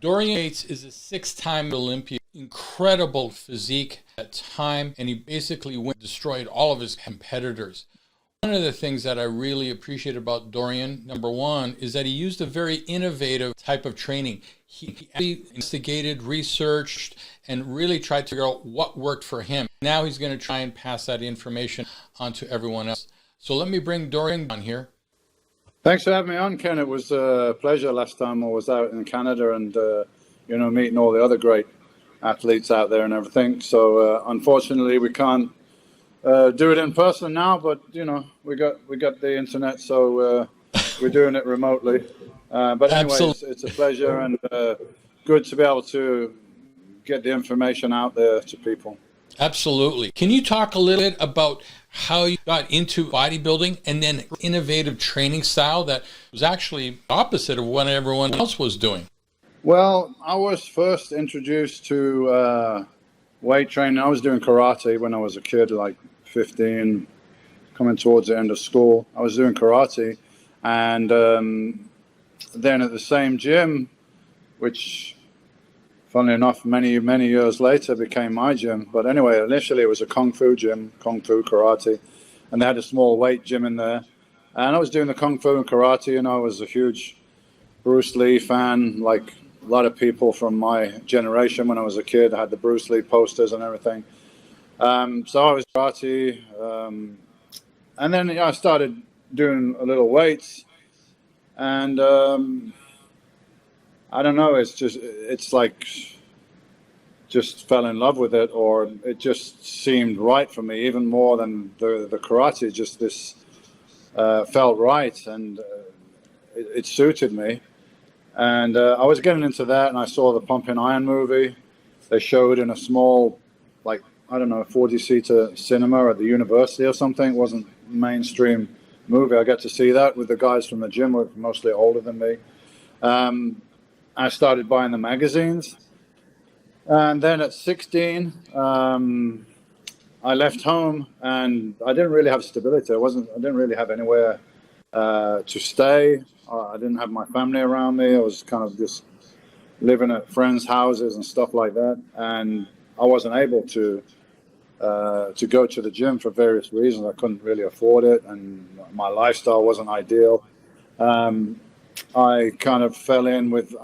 Dorian Yates is a 6-time Olympia, incredible physique at time, and he basically destroyed all of his competitors. One of the things that I really appreciate about Dorian, number one, is that he used a very innovative type of training. He investigated, researched, and really tried to figure out what worked for him. Now he's going to try and pass that information on to everyone else. So let me bring Dorian on here. Thanks for having me on, Ken. It was a pleasure last time I was out in Canada and, meeting all the other great athletes out there and everything. So unfortunately, we can't do it in person now, but, we got the internet, so we're doing it remotely. But anyway, it's a pleasure and good to be able to get the information out there to people. Absolutely. Can you talk a little bit about how you got into bodybuilding and then innovative training style that was actually opposite of what everyone else was doing? Well, I was first introduced to weight training. I was doing karate when I was a kid, like 15, coming towards the end of school. I was doing karate, and then at the same gym, which funnily enough, many years later became my gym. But anyway, initially it was a Kung Fu gym, Kung Fu karate, and they had a small weight gym in there. And I was doing the Kung Fu and karate, and I was a huge Bruce Lee fan, like a lot of people from my generation when I was a kid. I had the Bruce Lee posters and everything. So I was karate. And then I started doing a little weights. And I don't know, it's like just fell in love with it, or it just seemed right for me, even more than the karate. Just this felt right, and it suited me. And I was getting into that, and I saw the Pumping Iron movie. They showed in a small, 40-seater cinema at the university or something. It wasn't a mainstream movie. I got to see that with the guys from the gym, who were mostly older than me. I started buying the magazines, and then at 16, I left home, and I didn't really have stability. I didn't really have anywhere to stay. I didn't have my family around me. I was kind of just living at friends' houses and stuff like that, and I wasn't able to go to the gym for various reasons. I couldn't really afford it, and my lifestyle wasn't ideal. I kind of fell in with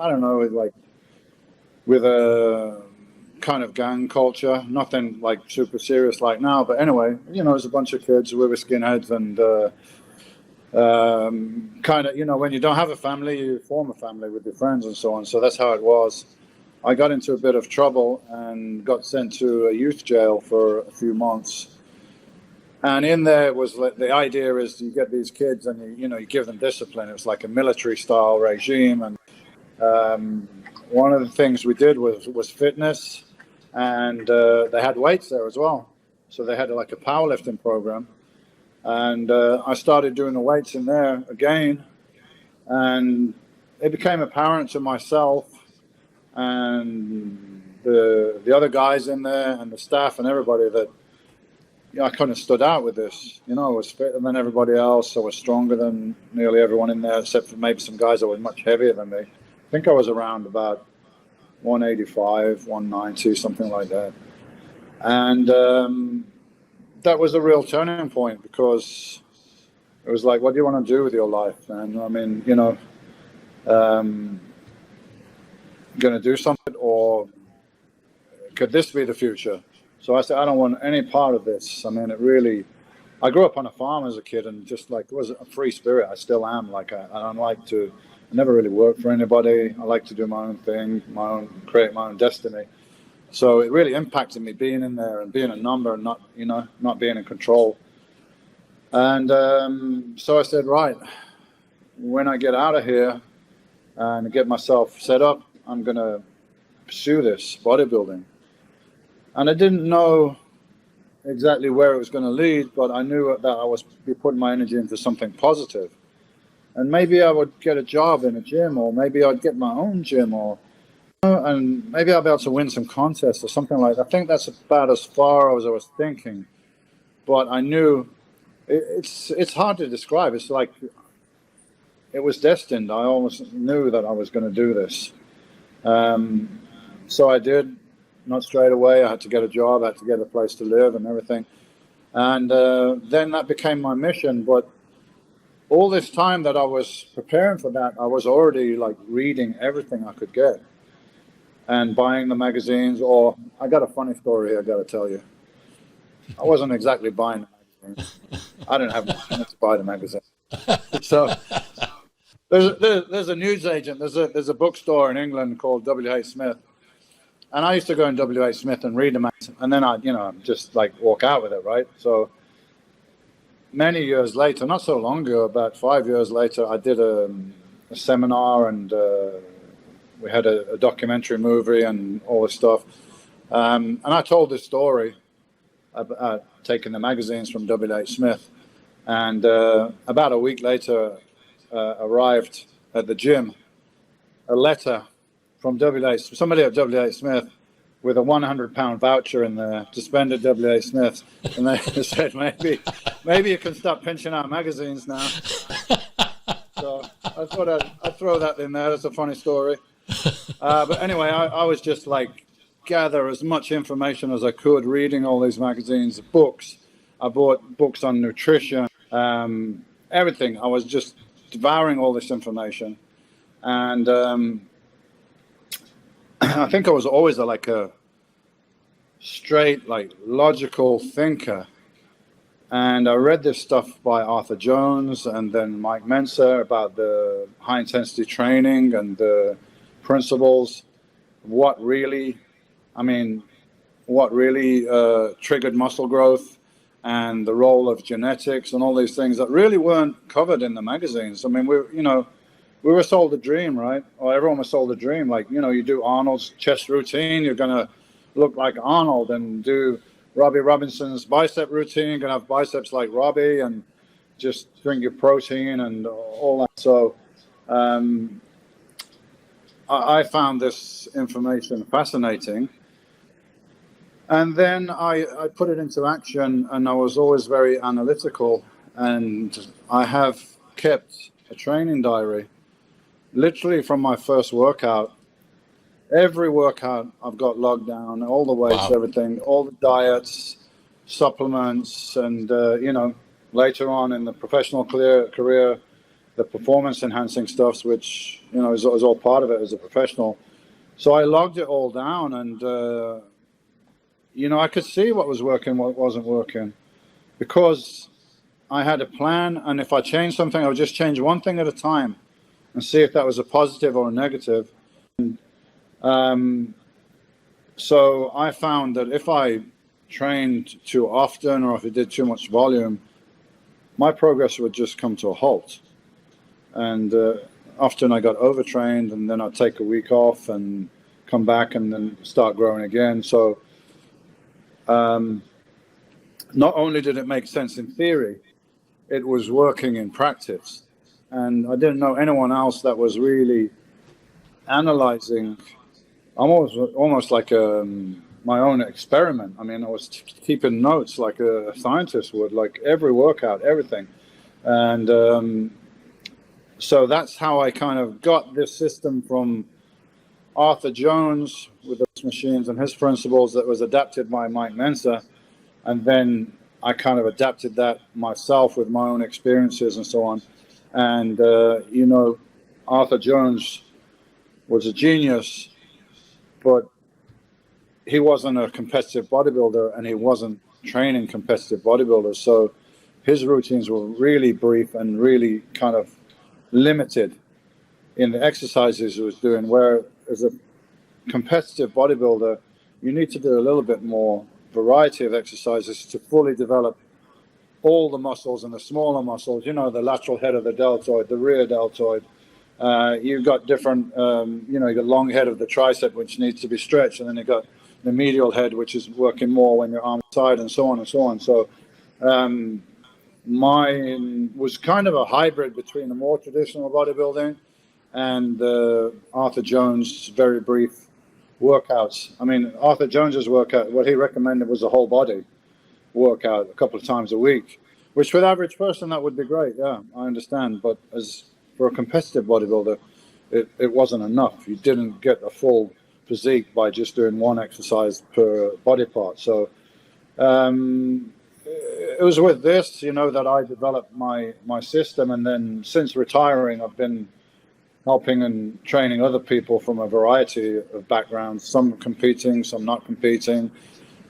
with a kind of gang culture, nothing like super serious like now. But anyway, it was a bunch of kids. We were skinheads, and when you don't have a family, you form a family with your friends and so on. So that's how it was. I got into a bit of trouble and got sent to a youth jail for a few months. And in there was the idea is you get these kids and you give them discipline. It was like a military style regime. And one of the things we did was fitness, and they had weights there as well. So they had like a powerlifting program. And I started doing the weights in there again. And it became apparent to myself and the other guys in there and the staff and everybody that I kind of stood out with this. I was fitter than everybody else. I was stronger than nearly everyone in there, except for maybe some guys that were much heavier than me. I think I was around about 185, 190, something like that. And that was a real turning point, because it was like, what do you want to do with your life, man? I mean, going to do something, or could this be the future? So I said, I don't want any part of this. I mean, I grew up on a farm as a kid, and just it was a free spirit. I still am. I never really worked for anybody. I like to do my own thing, create my own destiny. So it really impacted me being in there and being a number and not being in control. And so I said, right, when I get out of here and get myself set up, I'm going to pursue this bodybuilding. And I didn't know exactly where it was going to lead, but I knew that I was putting my energy into something positive. And maybe I would get a job in a gym, or maybe I'd get my own gym, and maybe I'll be able to win some contests or something like that. I think that's about as far as I was thinking. But I knew it's hard to describe. It's like it was destined. I almost knew that I was going to do this. So I did, not straight away. I had to get a job, I had to get a place to live and everything. And then that became my mission. But all this time that I was preparing for that, I was already like reading everything I could get and buying the magazines. Or I got a funny story here I got to tell you. I wasn't exactly buying the magazines. I didn't have money to buy the magazine. So there's a newsagent. There's a bookstore in England called W.H. Smith, and I used to go in W.H. Smith and read them, and then I just like walk out with it, right? So many years later, not so long ago, about 5 years later, I did a seminar, and we had a documentary movie and all this stuff, and I told this story about taking the magazines from W.H. Smith, and about a week later arrived at the gym a letter from somebody at W.H. Smith with a £100 voucher in there to spend at W.H. Smith, and they said maybe you can stop pinching out magazines now. So I thought I'd throw that in there. That's a funny story. But anyway, I was just like gather as much information as I could, reading all these magazines, books. I bought books on nutrition, everything. I was just devouring all this information, and I think I was always a straight, like logical thinker. And I read this stuff by Arthur Jones and then Mike Mentzer about the high intensity training and the principles, what really triggered muscle growth, and the role of genetics and all these things that really weren't covered in the magazines. I mean, we were sold a dream, right? Or everyone was sold a dream. Like, you do Arnold's chest routine, you're going to look like Arnold, and do Robbie Robinson's bicep routine, you're going to have biceps like Robbie, and just drink your protein and all that. So I found this information fascinating. And then I put it into action, and I was always very analytical. And I have kept a training diary, literally from my first workout. Every workout I've got logged down, all the weights, wow, everything, all the diets, supplements, and, later on in the professional career, the performance enhancing stuffs, which, is all part of it as a professional. So I logged it all down, and, I could see what was working, what wasn't working, because I had a plan, and if I changed something, I would just change one thing at a time and see if that was a positive or a negative. And, so I found that if I trained too often, or if I did too much volume, my progress would just come to a halt. And often I got overtrained, and then I'd take a week off and come back and then start growing again. So not only did it make sense in theory, it was working in practice. And I didn't know anyone else that was really analyzing, almost like my own experiment. I mean, I was keeping notes like a scientist would, like every workout, everything. And so that's how I kind of got this system from Arthur Jones with those machines and his principles, that was adapted by Mike Mentzer. And then I kind of adapted that myself with my own experiences and so on. And, Arthur Jones was a genius, but he wasn't a competitive bodybuilder, and he wasn't training competitive bodybuilders. So his routines were really brief and really kind of limited in the exercises he was doing, where as a competitive bodybuilder, you need to do a little bit more variety of exercises to fully develop all the muscles and the smaller muscles, the lateral head of the deltoid, the rear deltoid. You've got different, you've got long head of the tricep, which needs to be stretched, and then you've got the medial head, which is working more when your arm side, and so on and so on. So mine was kind of a hybrid between the more traditional bodybuilding and Arthur Jones' very brief workouts. I mean, Arthur Jones's workout, what he recommended was a whole body workout a couple of times a week, which for the average person, that would be great. Yeah, I understand. But as for a competitive bodybuilder, it wasn't enough. You didn't get a full physique by just doing one exercise per body part. So it was with this, that I developed my system. And then since retiring, I've been helping and training other people from a variety of backgrounds, some competing, some not competing.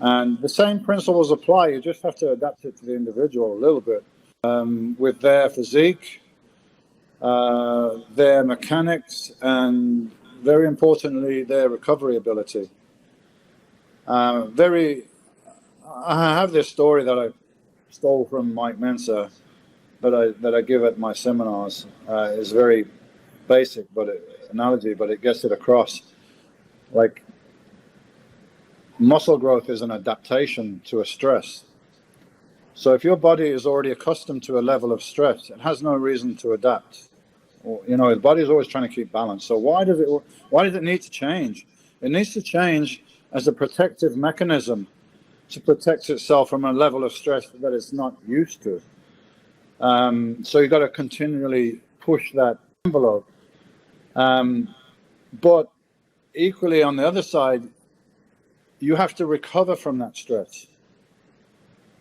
And the same principles apply. You just have to adapt it to the individual a little bit with their physique, their mechanics, and very importantly, their recovery ability. I have this story that I stole from Mike Mentzer that I give at my seminars. It's very basic analogy, but it gets it across. Like, muscle growth is an adaptation to a stress. So if your body is already accustomed to a level of stress, it has no reason to adapt. The body is always trying to keep balance. So why does it need to change? It needs to change as a protective mechanism to protect itself from a level of stress that it's not used to. So you've got to continually push that envelope. But equally, on the other side, you have to recover from that stress.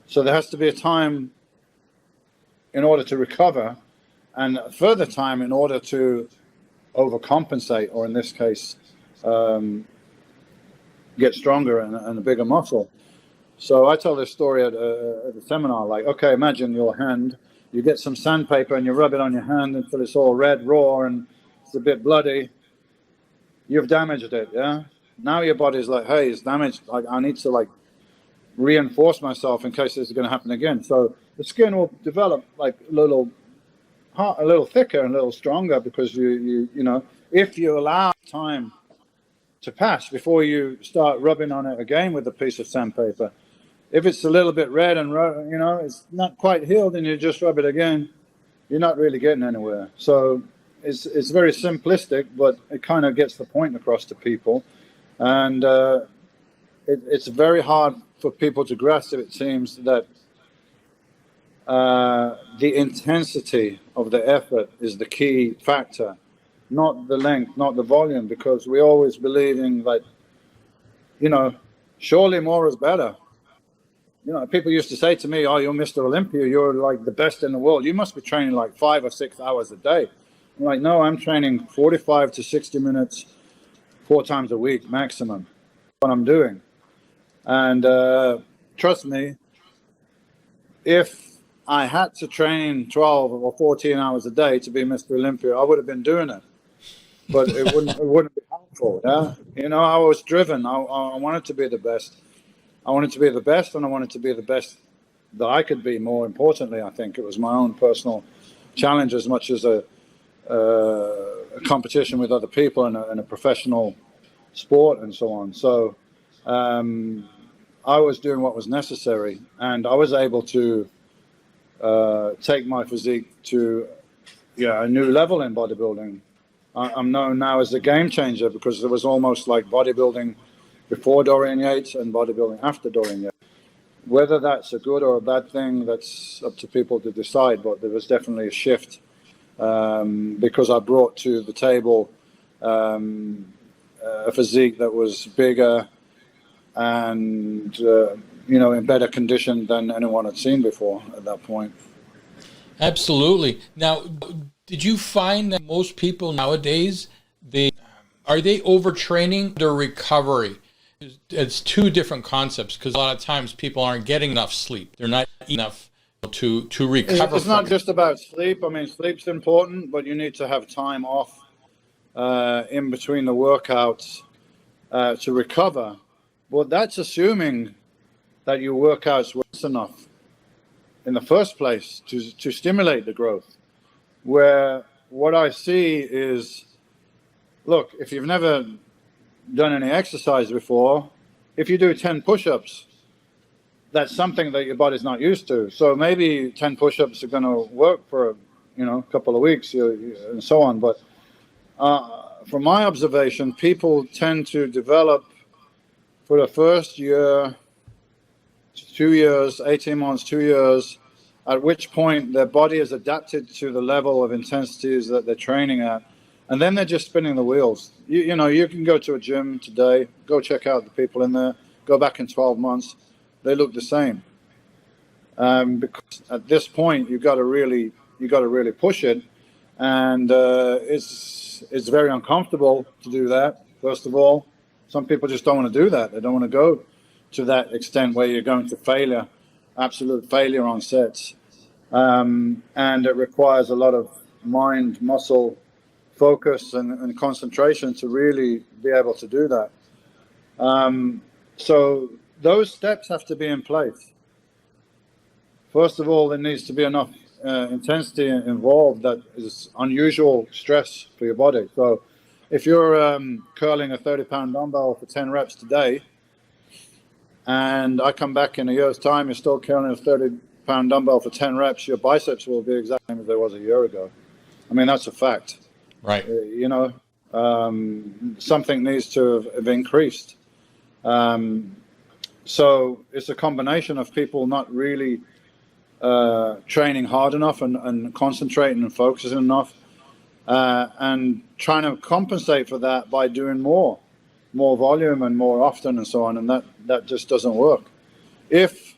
So there has to be a time in order to recover, and a further time in order to overcompensate, or in this case, get stronger and a bigger muscle. So I tell this story at a seminar, like, okay, imagine your hand, you get some sandpaper and you rub it on your hand until it's all red, raw, and it's a bit bloody. You've damaged it, yeah? Now your body's like, hey, it's damaged. Like, I need to reinforce myself in case this is going to happen again. So the skin will develop like a little thicker and a little stronger, because you if you allow time to pass before you start rubbing on it again with a piece of sandpaper. If it's a little bit red and it's not quite healed, and you just rub it again, you're not really getting anywhere. So it's very simplistic, but it kind of gets the point across to people. And it's very hard for people to grasp, it seems, that the intensity of the effort is the key factor, not the length, not the volume, because we always believe in, surely more is better. People used to say to me, oh, you're Mr. Olympia, you're like the best in the world. You must be training like 5 or 6 hours a day. I'm like, no, I'm training 45 to 60 minutes, 4 times a week maximum, what I'm doing. And trust me, if I had to train 12 or 14 hours a day to be Mr. Olympia, I would have been doing it. But it wouldn't be helpful. Yeah? I was driven. I wanted to be the best. I wanted to be the best, and I wanted to be the best that I could be. More importantly, I think it was my own personal challenge as much as a competition with other people and a professional sport and so on. So I was doing what was necessary, and I was able to take my physique to a new level in bodybuilding. I'm known now as the game changer, because there was almost like bodybuilding before Dorian Yates and bodybuilding after Dorian Yates. Whether that's a good or a bad thing, that's up to people to decide, but there was definitely a shift because I brought to the table a physique that was bigger and in better condition than anyone had seen before at that point. Absolutely. Now, did you find that most people nowadays, are they overtraining their recovery? It's two different concepts, because a lot of times people aren't getting enough sleep. They're not eating enough to recover. It's not just about sleep. I mean, sleep's important, but you need to have time off in between the workouts to recover. But that's assuming that your workouts were enough in the first place to stimulate the growth. Where what I see is, look, if you've never done any exercise before, if you do 10 push-ups, that's something that your body's not used to. So maybe 10 push-ups are going to work for a couple of weeks and so on. But from my observation, people tend to develop for the first year, 2 years, 18 months, 2 years, at which point their body is adapted to the level of intensities that they're training at. And then they're just spinning the wheels. You know, you can go to a gym today, go check out the people in there, go back in 12 months, they look the same. Because at this point, you got to really push it, and it's very uncomfortable to do that. First of all, some people just don't want to do that. They don't want to go to that extent where you're going to failure, absolute failure on sets, and it requires a lot of mind, muscle focus and concentration to really be able to do that. So those steps have to be in place. First of all, there needs to be enough intensity involved that is unusual stress for your body. So if you're curling a 30-pound dumbbell for 10 reps today, and I come back in a year's time, you're still curling a 30-pound dumbbell for 10 reps, your biceps will be exactly the same as they was a year ago. I mean, that's a fact. Right. You know, something needs to have increased. So it's a combination of people not really training hard enough and concentrating and focusing enough, and trying to compensate for that by doing more volume and more often and so on, and that just doesn't work. If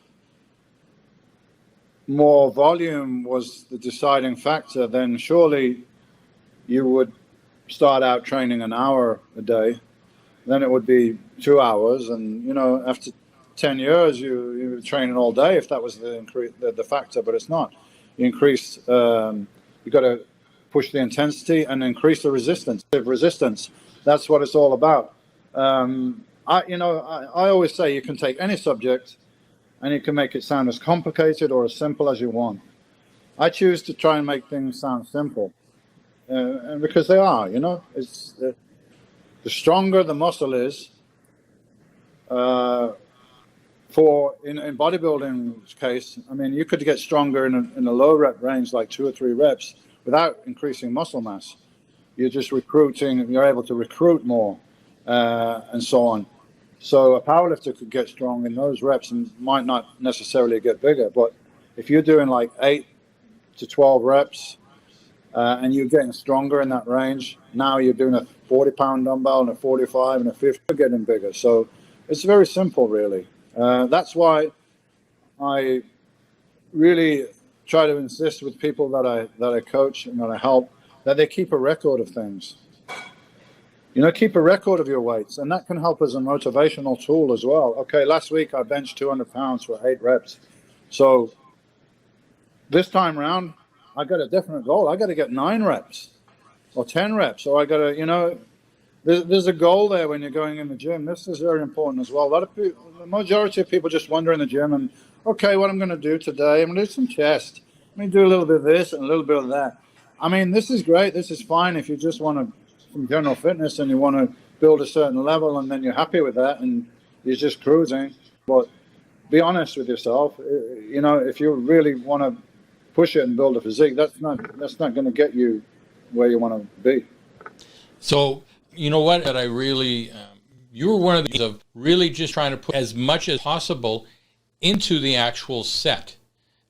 more volume was the deciding factor, then surely you would start out training an hour a day, then it would be 2 hours, and you know, after 10 years you were training all day if that was the factor, but it's not. You increase, you got to push the intensity and increase the resistance. That's what it's all about. I always say you can take any subject and you can make it sound as complicated or as simple as you want. I choose to try and make things sound simple, and because they are, you know, it's the stronger the muscle is. In bodybuilding's case, I mean, you could get stronger in a low rep range, like 2 or 3 reps, without increasing muscle mass. You're just recruiting, you're able to recruit more, and so on. So a powerlifter could get strong in those reps and might not necessarily get bigger. But if you're doing like 8 to 12 reps, and you're getting stronger in that range, now you're doing a 40-pound dumbbell and a 45 and a 50, you're getting bigger. So it's very simple, really. That's why I really try to insist with people that I coach and that I help, that they keep a record of things. You know, keep a record of your weights, and that can help as a motivational tool as well. Okay, last week I benched 200 pounds for 8 reps. So this time around, I got a definite goal. I got to get 9 reps or 10 reps, or I got to, you know, there's a goal there when you're going in the gym. This is very important as well. A lot of people, the majority of people just wander in the gym and, okay, what I'm going to do today, I'm going to do some chest. I'm going to do a little bit of this and a little bit of that. I mean, this is great. This is fine if you just want some general fitness and you want to build a certain level and then you're happy with that and you're just cruising. But be honest with yourself. You know, if you really want to push it and build a physique, that's not going to get you where you want to be. So, you know what, that I really, you were one of these of really just trying to put as much as possible into the actual set.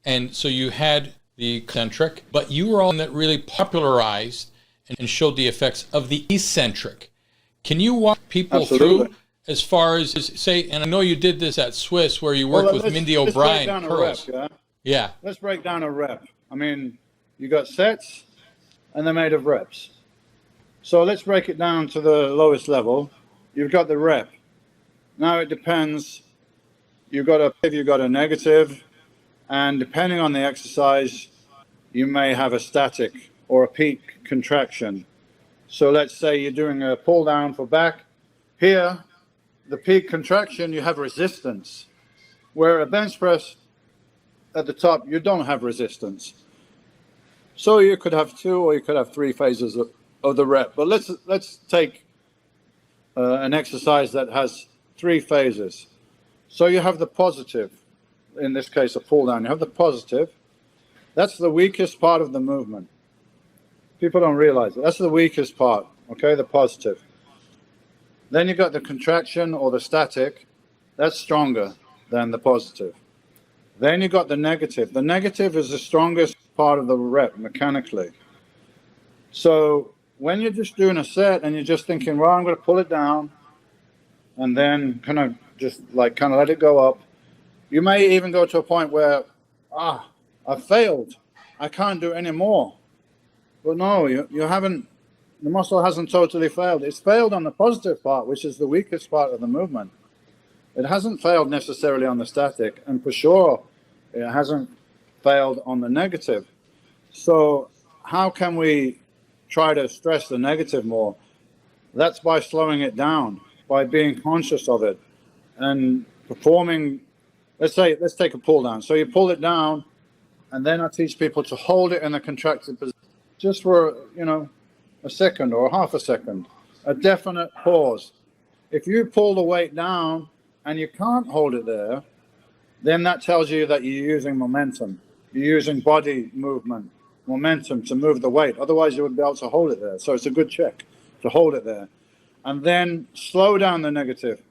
And so you had the eccentric, but you were all that really popularized and showed the effects of the eccentric. Can you walk people Absolutely. through as far as, say, and I know you did this at Swiss where you worked with Mindy O'Brien. Let's break down curls. a rep, Yeah. Let's break down a rep. I mean, you got sets and they're made of reps. So let's break it down to the lowest level. You've got the rep. Now it depends. You've got a negative, and depending on the exercise, you may have a static or a peak contraction. So let's say you're doing a pull down for back. Here, the peak contraction, you have resistance. Where a bench press at the top, you don't have resistance. So you could have 2 or you could have 3 phases of the rep. But let's take an exercise that has 3 phases. So you have the positive, in this case a pull down. You have the positive. That's the weakest part of the movement. People don't realize it. That's the weakest part, okay, the positive. Then you got the contraction or the static. That's stronger than the positive. Then you got the negative. The negative is the strongest part of the rep mechanically. So when you're just doing a set and you're just thinking, well, I'm going to pull it down and then kind of let it go up, you may even go to a point where, I've failed. I can't do any more. But no, you haven't. The muscle hasn't totally failed. It's failed on the positive part, which is the weakest part of the movement. It hasn't failed necessarily on the static, and for sure, it hasn't failed on the negative. So how can we try to stress the negative more? That's by slowing it down, by being conscious of it, and performing. Let's take a pull down. So you pull it down, and then I teach people to hold it in a contracted position, just for a second or half a second, a definite pause. If you pull the weight down and you can't hold it there, then that tells you that you're using momentum. You're using body movement, momentum to move the weight. Otherwise, you wouldn't be able to hold it there. So it's a good check to hold it there. And then slow down the negative.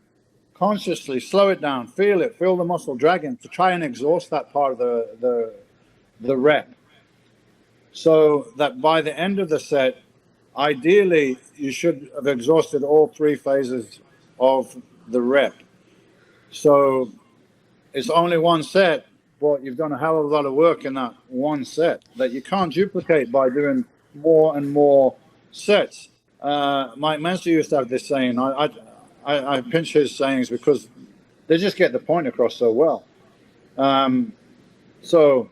Consciously slow it down. Feel it. Feel the muscle dragging to try and exhaust that part of the rep. So that by the end of the set, ideally, you should have exhausted all three phases of the rep. So it's only one set, but you've done a hell of a lot of work in that one set that you can't duplicate by doing more and more sets. Mike Mentzer used to have this saying. I pinch his sayings because they just get the point across so well. So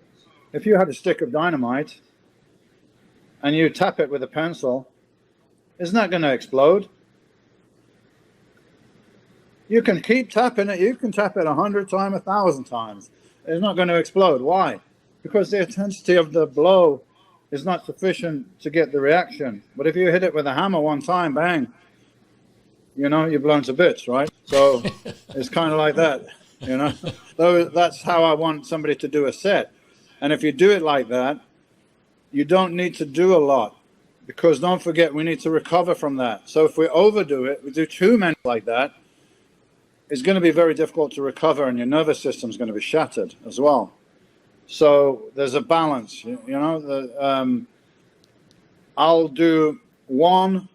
if you had a stick of dynamite and you tap it with a pencil, isn't that going to explode? You can keep tapping it. You can tap it 100 times, 1,000 times. It's not going to explode. Why? Because the intensity of the blow is not sufficient to get the reaction. But if you hit it with a hammer one time, bang, you're blown to bits, right? So it's kind of like that, That's how I want somebody to do a set. And if you do it like that, you don't need to do a lot, because don't forget, we need to recover from that. So if we overdo it, we do too many like that, it's going to be very difficult to recover, and your nervous system is going to be shattered as well. So there's a balance, I'll do 1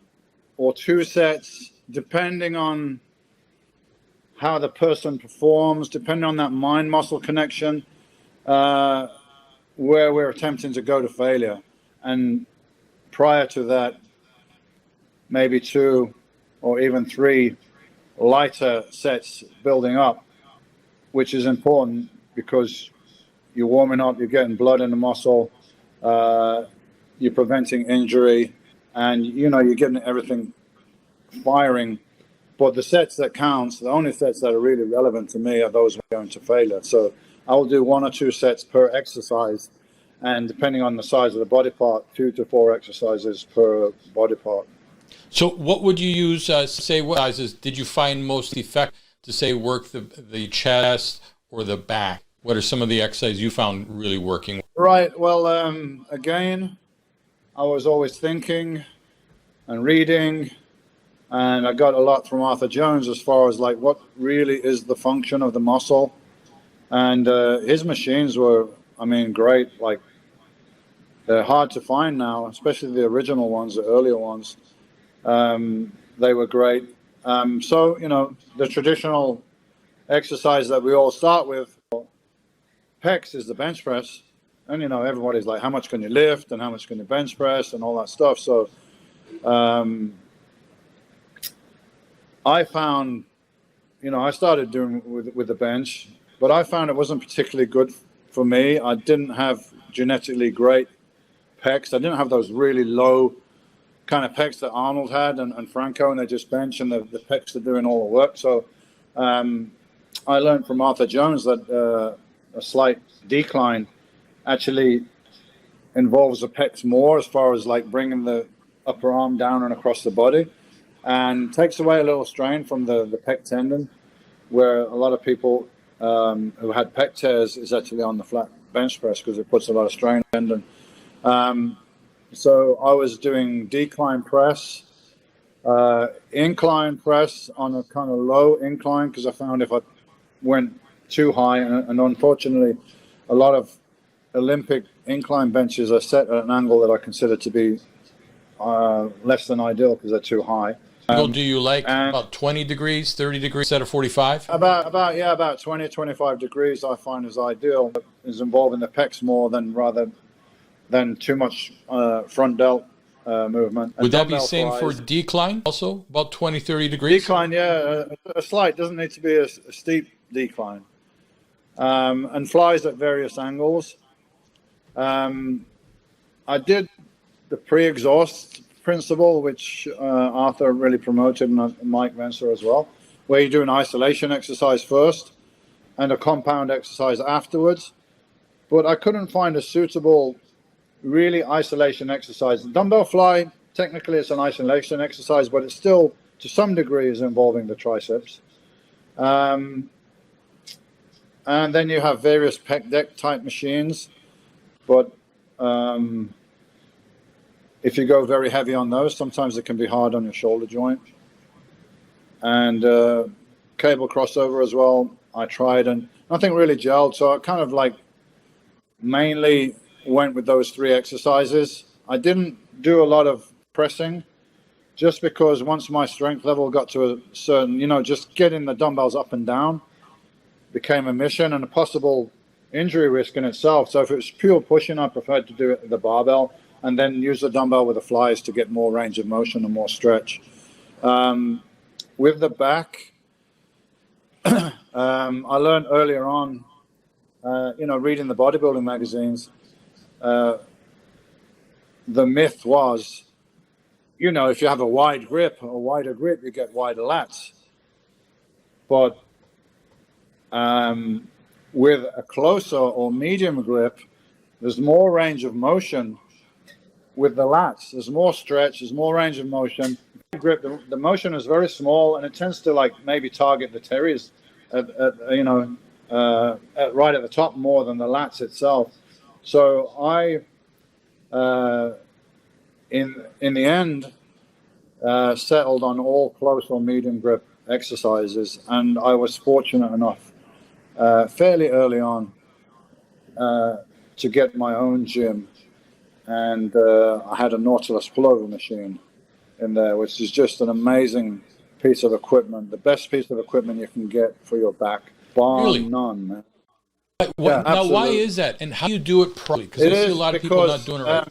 or 2 sets depending on how the person performs, depending on that mind-muscle connection, where we're attempting to go to failure. And prior to that, maybe 2 or even 3 lighter sets building up, which is important because you're warming up, you're getting blood in the muscle, you're preventing injury, and you're getting everything firing. But the sets that count, the only sets that are really relevant to me are those going to failure. So I'll do 1 or 2 sets per exercise, and depending on the size of the body part, 2 to 4 exercises per body part. So what would you use, what exercises did you find most effective to say work the chest or the back? What are some of the exercises you found really working? Right. Well, again, I was always thinking and reading, and I got a lot from Arthur Jones as far as like what really is the function of the muscle. And his machines were, great. Like, they're hard to find now, especially the original ones, the earlier ones. They were great. So, the traditional exercise that we all start with, pecs, is the bench press. And, everybody's like, how much can you lift and how much can you bench press and all that stuff. So I found, I started doing with the bench, but I found it wasn't particularly good for me. I didn't have genetically great pecs. I didn't have those really low kind of pecs that Arnold had and Franco, and they just bench and the pecs are doing all the work. So I learned from Arthur Jones that a slight decline actually involves the pecs more, as far as like bringing the upper arm down and across the body, and takes away a little strain from the pec tendon, where a lot of people who had pec tears is actually on the flat bench press because it puts a lot of strain on the tendon. So I was doing decline press, incline press on a kind of low incline, because I found if I went too high, and unfortunately a lot of Olympic incline benches are set at an angle that I consider to be less than ideal because they're too high. Do you like about 20 degrees, 30 degrees instead of 45? About 20, 25 degrees I find is ideal. Is involving the pecs more than too much front delt movement. Would that be same for decline also, about 20, 30 degrees? Decline, yeah, a slight, doesn't need to be a steep decline. And flies at various angles. I did the pre-exhaust principle, which Arthur really promoted, and Mike Mentzer as well, where you do an isolation exercise first and a compound exercise afterwards. But I couldn't find a suitable, really isolation exercise. The dumbbell fly, technically it's an isolation exercise, but it still, to some degree, is involving the triceps. And then you have various pec deck type machines, but if you go very heavy on those, sometimes it can be hard on your shoulder joint. And cable crossover as well, I tried, and nothing really gelled, so I kind of like mainly went with those three exercises. I didn't do a lot of pressing, just because once my strength level got to a certain, just getting the dumbbells up and down became a mission and a possible injury risk in itself. So if it was pure pushing, I preferred to do it with the barbell and then use the dumbbell with the flies to get more range of motion and more stretch. With the back, I learned earlier on, reading the bodybuilding magazines, the myth was, if you have a wider grip, you get wider lats. But with a closer or medium grip, there's more range of motion with the lats. There's more stretch, there's more range of motion. Grip, the motion is very small, and it tends to maybe target the teres right at the top more than the lats itself. So I, in the end, settled on all close or medium grip exercises, and I was fortunate enough fairly early on to get my own gym, and I had a Nautilus pullover machine in there, which is just an amazing piece of equipment, the best piece of equipment you can get for your back, bar none, man. Now, why is that, and how do you do it properly? Because I see a lot of people not doing it right.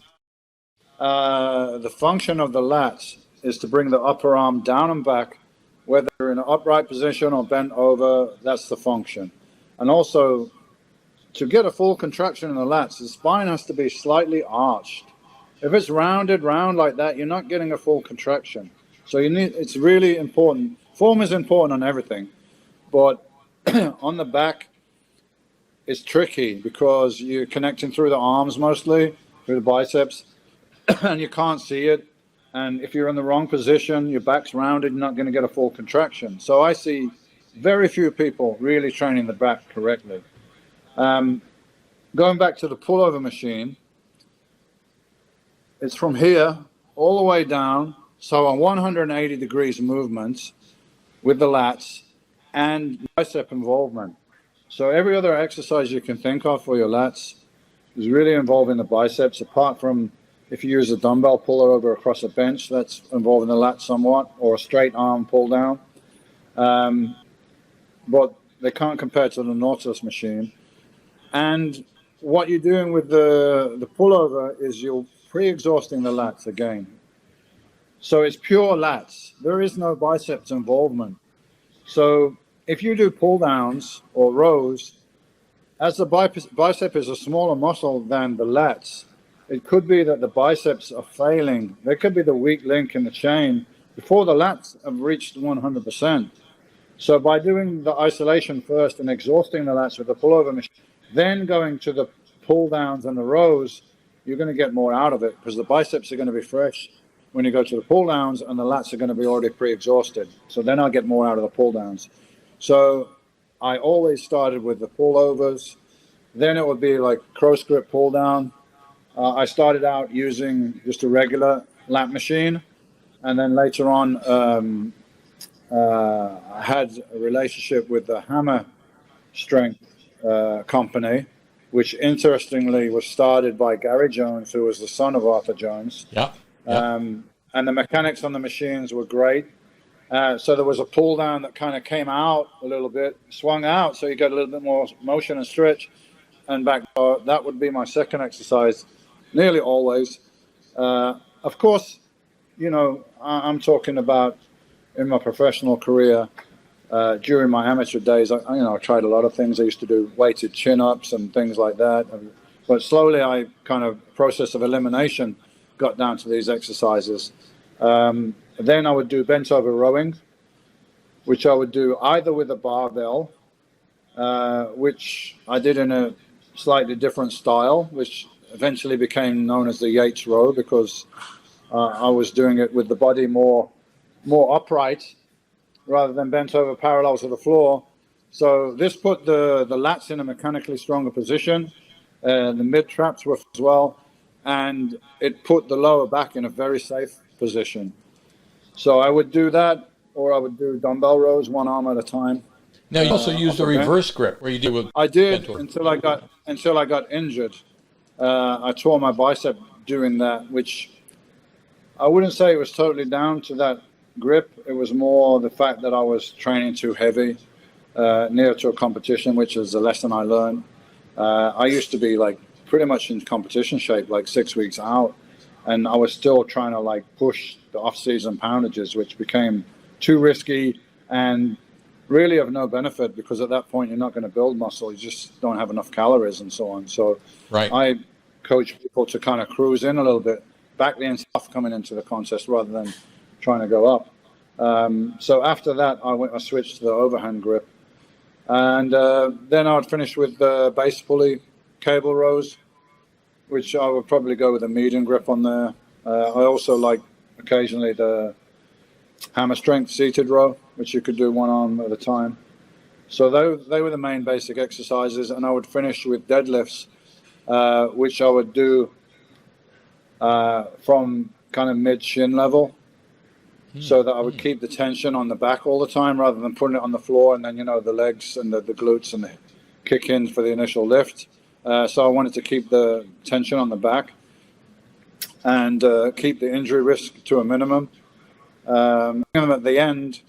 The function of the lats is to bring the upper arm down and back, whether in an upright position or bent over. That's the function. And also, to get a full contraction in the lats, the spine has to be slightly arched. If it's rounded round like that, you're not getting a full contraction. So it's really important. Form is important on everything, but on the back, it's tricky because you're connecting through the arms mostly, through the biceps, and you can't see it. And if you're in the wrong position, your back's rounded, you're not going to get a full contraction. So I see very few people really training the back correctly. Going back to the pullover machine, it's from here all the way down. So on 180 degrees movements with the lats and bicep involvement. So every other exercise you can think of for your lats is really involving the biceps, apart from if you use a dumbbell puller over across a bench, that's involving the lats somewhat, or a straight arm pull down. But they can't compare to the Nautilus machine. And what you're doing with the pullover is you're pre-exhausting the lats again. So it's pure lats. There is no biceps involvement. So if you do pull downs or rows, as the bicep is a smaller muscle than the lats, it could be that the biceps are failing. They could be the weak link in the chain before the lats have reached 100%. So by doing the isolation first and exhausting the lats with the pullover machine, then going to the pull downs and the rows, you're going to get more out of it because the biceps are going to be fresh when you go to the pull downs, and the lats are going to be already pre-exhausted. So then I'll get more out of the pull downs. So I always started with the pullovers. Then it would be like cross grip pull down. I started out using just a regular lat machine. And then later on, I had a relationship with the Hammer Strength company, which interestingly was started by Gary Jones, who was the son of Arthur Jones. Yeah. And the mechanics on the machines were great. So there was a pull down that kind of came out a little bit, swung out, so you get a little bit more motion and stretch, and back. That would be my second exercise, nearly always. Of course, I'm talking about in my professional career. During my amateur days, I tried a lot of things. I used to do weighted chin-ups and things like that. But slowly, I kind of process of elimination got down to these exercises. Then I would do bent over rowing, which I would do either with a barbell, which I did in a slightly different style, which eventually became known as the Yates row, because I was doing it with the body more upright rather than bent over parallel to the floor. So this put the lats in a mechanically stronger position. The mid traps were as well, and it put the lower back in a very safe position. So I would do that, or I would do dumbbell rows, one arm at a time. Now you also used a reverse grip, where you did with. I did until I got injured. I tore my bicep doing that, which I wouldn't say it was totally down to that grip. It was more the fact that I was training too heavy near to a competition, which is a lesson I learned. I used to be like pretty much in competition shape, like 6 weeks out, and I was still trying to like push the off-season poundages, which became too risky and really of no benefit, because at that point you're not going to build muscle. You just don't have enough calories and so on. So I coach people to kind of cruise in a little bit, back the stuff coming into the contest rather than trying to go up. So after that, I switched to the overhand grip. And then I would finish with the base pulley cable rows, which I would probably go with a medium grip on there. I also like occasionally the hammer strength seated row, which you could do one arm at a time. So they were the main basic exercises. And I would finish with deadlifts, which I would do from kind of mid-shin level, so that I would keep the tension on the back all the time rather than putting it on the floor and then, the legs and the glutes and the kick in for the initial lift. So I wanted to keep the tension on the back and keep the injury risk to a minimum. And at the end,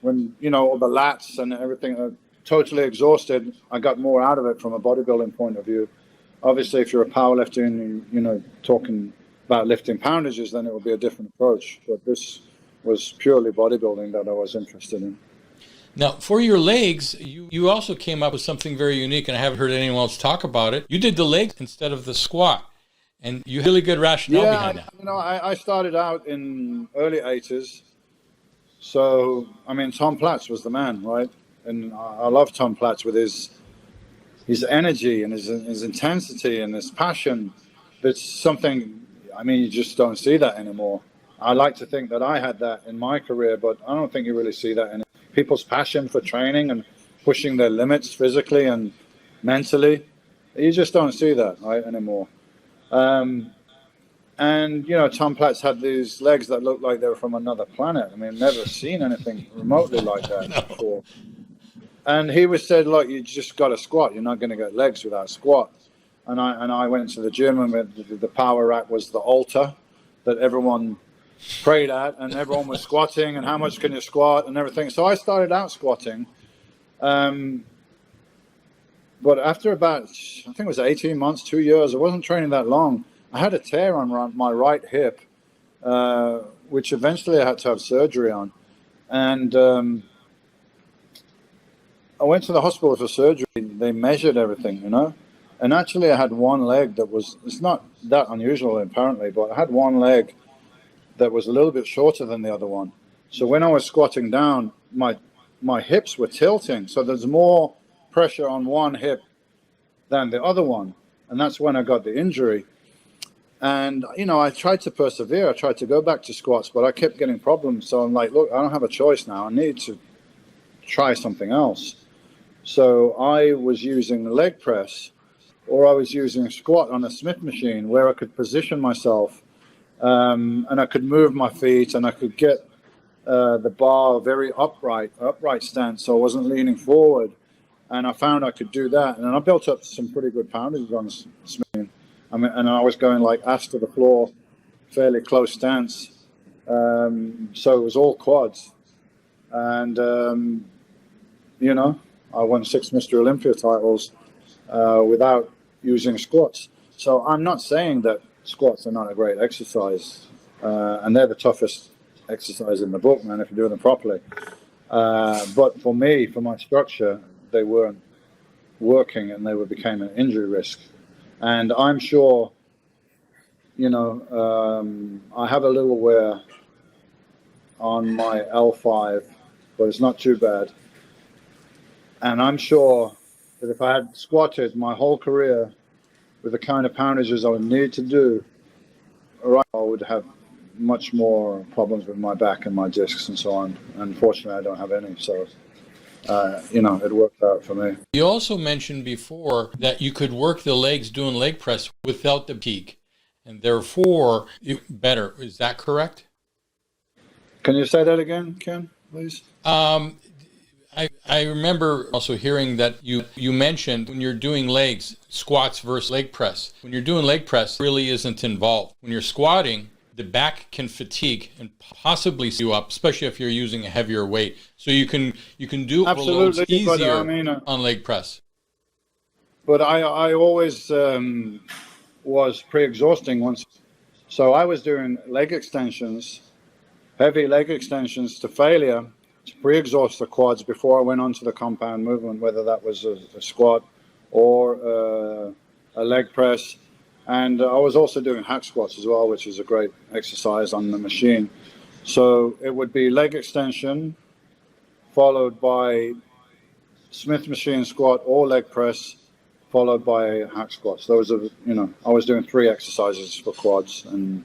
when, all the lats and everything are totally exhausted, I got more out of it from a bodybuilding point of view. Obviously, if you're a powerlifter and talking about lifting poundages, then it would be a different approach. But this was purely bodybuilding that I was interested in. Now, for your legs, you also came up with something very unique, and I haven't heard anyone else talk about it. You did the legs instead of the squat, and you had really good rationale behind that. I started out in early 80s. So, Tom Platz was the man, right? And I love Tom Platz with his energy and his intensity and his passion. That's something, you just don't see that anymore. I like to think that I had that in my career, but I don't think you really see that in people's passion for training and pushing their limits physically and mentally. You just don't see that anymore. And, Tom Platz had these legs that looked like they were from another planet. Never seen anything remotely like that before. And he was said, look, you just got to squat. You're not going to get legs without squat. And I went to the gym, and the power rack was the altar that everyone prayed at, and everyone was squatting, and how much can you squat and everything. So I started out squatting. But after about, I think it was 18 months, 2 years, I wasn't training that long. I had a tear on my right hip, which eventually I had to have surgery on. And I went to the hospital for surgery. They measured everything, And actually I had one leg it's not that unusual apparently, but I had one leg that was a little bit shorter than the other one. So when I was squatting down, my hips were tilting. So there's more pressure on one hip than the other one. And that's when I got the injury. And, I tried to persevere. I tried to go back to squats, but I kept getting problems. So I'm like, look, I don't have a choice now. I need to try something else. So I was using the leg press, or I was using a squat on a Smith machine where I could position myself, and I could move my feet, and I could get the bar very upright stance, so I wasn't leaning forward. And I found I could do that, and I built up some pretty good poundages on the Smith. And I was going like ass to the floor fairly close stance. So it was all quads. And, I won 6 Mr. Olympia titles without using squats. So I'm not saying that squats are not a great exercise. And they're the toughest exercise in the book, man, if you do them properly. But for me, for my structure, they weren't working and they became an injury risk. And I'm sure, I have a little wear on my L5, but it's not too bad. And I'm sure that if I had squatted my whole career with the kind of poundages I would need to do, I would have much more problems with my back and my discs and so on. Unfortunately, I don't have any. So, it worked out for me. You also mentioned before that you could work the legs doing leg press without the peak, and therefore better. Is that correct? Can you say that again, Ken, please? I remember also hearing that you mentioned when you're doing legs, squats versus leg press. When you're doing leg press, it really isn't involved. When you're squatting, the back can fatigue and possibly you up, especially if you're using a heavier weight. So you can do loads easier on leg press. But I always was pre-exhausting once. So I was doing leg extensions, heavy leg extensions to failure, to pre-exhaust the quads before I went on to the compound movement, whether that was a squat or a leg press. And I was also doing hack squats as well, which is a great exercise on the machine. So it would be leg extension followed by Smith machine squat or leg press followed by hack squats. Those are, I was doing 3 exercises for quads and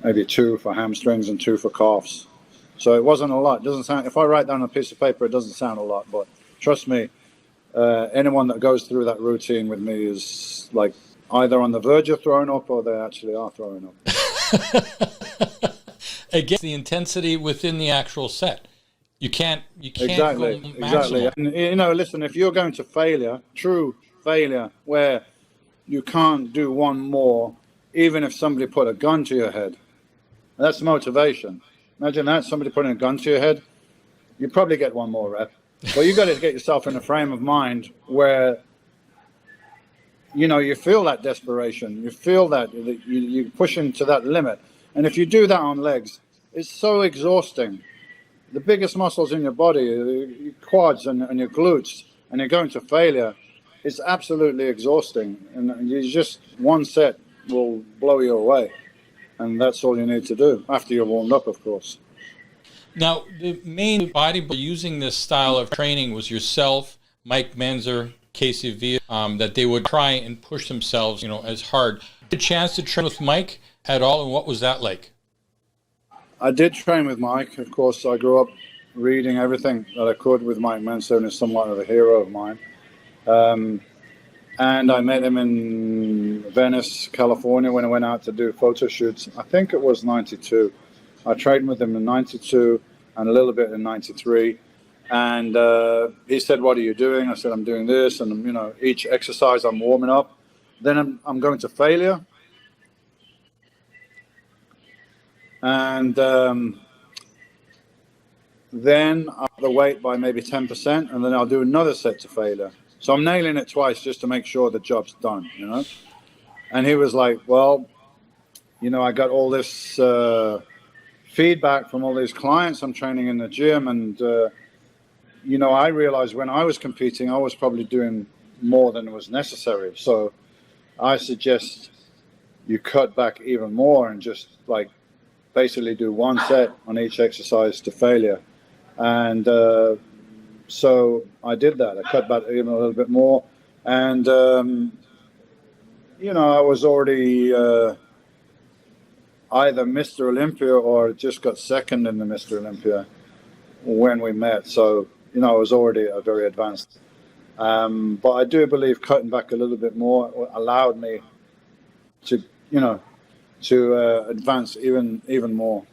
maybe 2 for hamstrings and 2 for calves. So it wasn't a lot. It doesn't sound, if I write down a piece of paper, it doesn't sound a lot, but trust me, anyone that goes through that routine with me is like either on the verge of throwing up or they actually are throwing up. Again, the intensity within the actual set. You can't exactly. go maximum. And listen, if you're going to failure, true failure, where you can't do one more, even if somebody put a gun to your head, that's motivation. Imagine that, somebody putting a gun to your head, you probably get one more rep. But you got to get yourself in a frame of mind where, you feel that desperation. You feel that you push into that limit. And if you do that on legs, it's so exhausting. The biggest muscles in your body, your quads and your glutes, and you're going to failure, it's absolutely exhausting. And you just, one set will blow you away. And that's all you need to do, after you're warmed up, of course. Now, the main bodybuilder using this style of training was yourself, Mike Mentzer, KCV, that they would try and push themselves, as hard. Did you chance to train with Mike at all, and what was that like? I did train with Mike. Of course, I grew up reading everything that I could with Mike Mentzer, and he's somewhat of a hero of mine. And I met him in Venice, California, when I went out to do photo shoots. I think it was 92. I trained with him in 92 and a little bit in 93. And he said, "What are you doing?" I said, "I'm doing this." And, each exercise I'm warming up. Then I'm going to failure. And then I'll up the weight by maybe 10%. And then I'll do another set to failure. So I'm nailing it twice just to make sure the job's done, And he was like, "Well, I got all this feedback from all these clients I'm training in the gym. And, I realized when I was competing, I was probably doing more than was necessary. So I suggest you cut back even more and just basically do one set on each exercise to failure." And so I did that. I cut back even a little bit more. And, I was already either Mr. Olympia or just got second in the Mr. Olympia when we met. So, I was already very advanced. But I do believe cutting back a little bit more allowed me to, advance even more.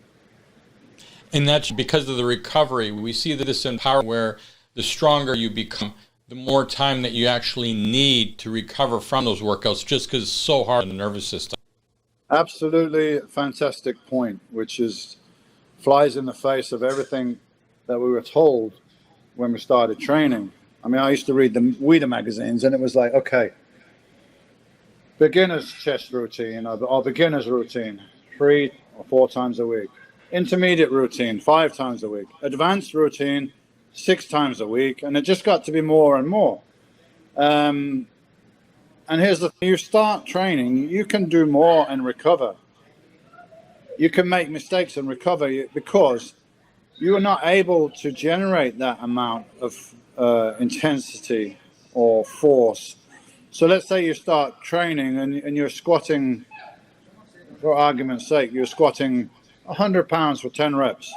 And that's because of the recovery. We see this in power where the stronger you become, the more time that you actually need to recover from those workouts, just because it's so hard on the nervous system. Absolutely fantastic point, which is flies in the face of everything that we were told when we started training. I mean, I used to read the Weider magazines, and it was like, okay, beginner's chest routine or beginner's routine, 3 or 4 times a week. Intermediate routine, 5 times a week. Advanced routine, 6 times a week. And it just got to be more and more. And here's the thing, you start training, you can do more and recover. You can make mistakes and recover because you are not able to generate that amount of intensity or force. So let's say you start training and you're squatting, for argument's sake, you're squatting 100 pounds for 10 reps.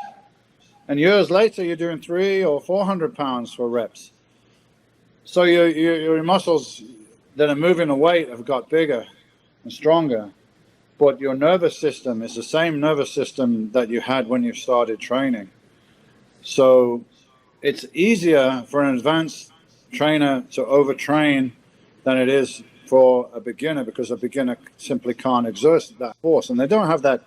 And years later, you're doing 300 or 400 pounds for reps. So your muscles that are moving the weight have got bigger and stronger. But your nervous system is the same nervous system that you had when you started training. So it's easier for an advanced trainer to overtrain than it is for a beginner, because a beginner simply can't exert that force. And they don't have that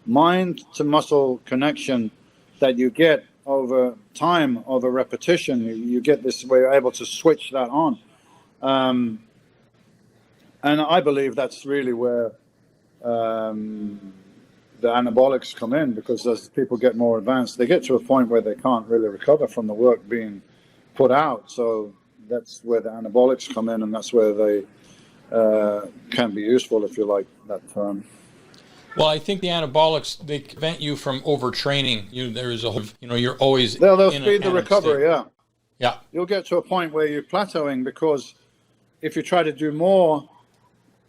mind to muscle connection that you get over time, over repetition. You get this where you're able to switch that on. And I believe that's really where the anabolics come in, because as people get more advanced, they get to a point where they can't really recover from the work being put out. So that's where the anabolics come in, and that's where they can be useful, if you like that term. Well, I think the anabolics, they prevent you from overtraining. There's a, you're always they'll speed the recovery. State. Yeah. You'll get to a point where you're plateauing, because if you try to do more,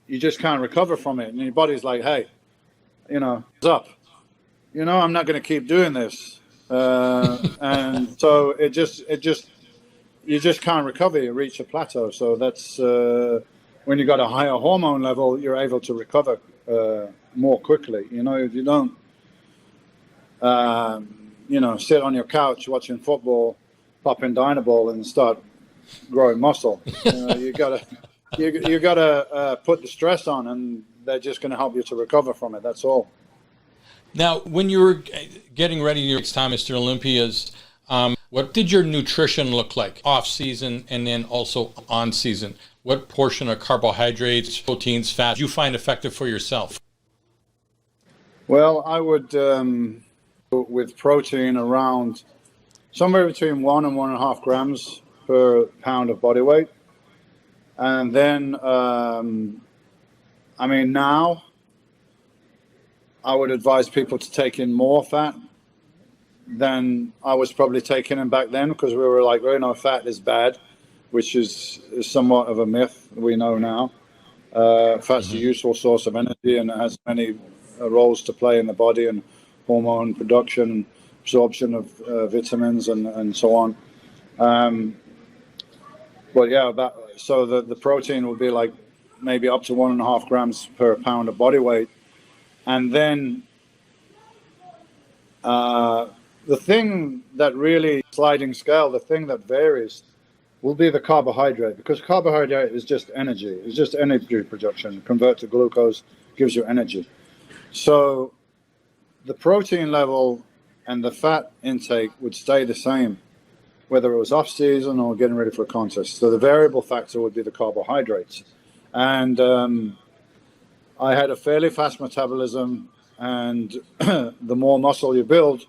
you just can't recover from it, and your body's like, hey, it's up. I'm not going to keep doing this, and so you just can't recover. You reach a plateau. So that's when you got a higher hormone level, you're able to recover more quickly. If you don't, sit on your couch watching football, popping Dynaball, and start growing muscle. You gotta put the stress on, and they're just going to help you to recover from it. That's all. Now, when you were getting ready your next time, Mr. Olympias, what did your nutrition look like off season and then also on season? What portion of carbohydrates, proteins, fat did you find effective for yourself? Well, I would, with protein, around somewhere between 1 and 1.5 grams per pound of body weight. And then, now I would advise people to take in more fat than I was probably taking in back then, because we were like, fat is bad, which is somewhat of a myth we know now. Fat's a useful source of energy, and it has many roles to play in the body, and hormone production and absorption of vitamins and so on. So the protein will be like maybe up to 1.5 grams per pound of body weight. And then the thing that really, sliding scale, the thing that varies will be the carbohydrate, because carbohydrate is just energy. It's just energy production. Convert to glucose, gives you energy. So the protein level and the fat intake would stay the same, whether it was off season or getting ready for a contest. So the variable factor would be the carbohydrates. And I had a fairly fast metabolism, and the more muscle you build,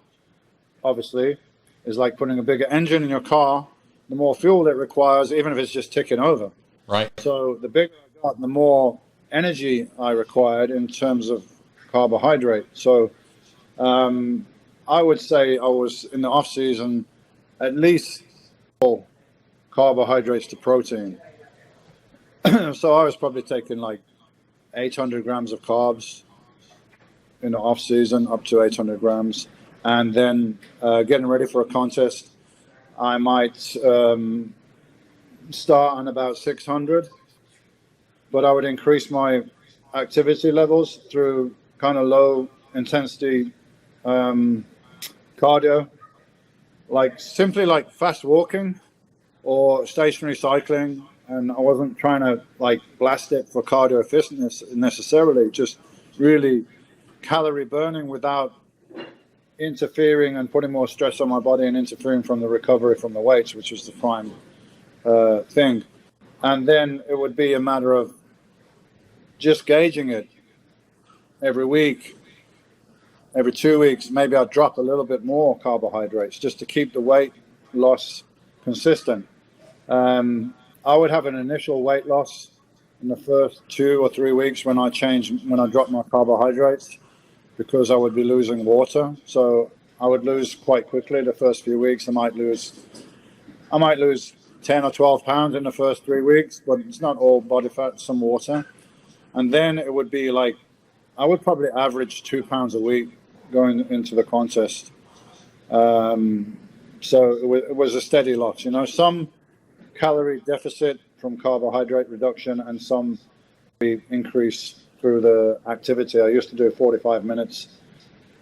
obviously, is like putting a bigger engine in your car. The more fuel it requires, even if it's just ticking over. Right. So the bigger I got, the more energy I required in terms of carbohydrate. So I would say I was, in the off season, at least all carbohydrates to protein. So I was probably taking like 800 grams of carbs in the off season, up to 800 grams. And then getting ready for a contest, I might start on about 600, but I would increase my activity levels through kind of low intensity cardio, like simply like fast walking or stationary cycling. And I wasn't trying to like blast it for cardio fitness necessarily, just really calorie burning without interfering and putting more stress on my body and interfering from the recovery from the weights, which is the prime thing. And then it would be a matter of just gauging it every week, every 2 weeks. Maybe I'd drop a little bit more carbohydrates just to keep the weight loss consistent. I would have an initial weight loss in the first 2 or 3 weeks when I dropped my carbohydrates, because I would be losing water. So I would lose quite quickly the first few weeks. I might lose 10 or 12 pounds in the first 3 weeks, but it's not all body fat, some water. And then it would be like, I would probably average 2 pounds a week going into the contest. So it was a steady loss, some calorie deficit from carbohydrate reduction and some increase through the activity. I used to do 45 minutes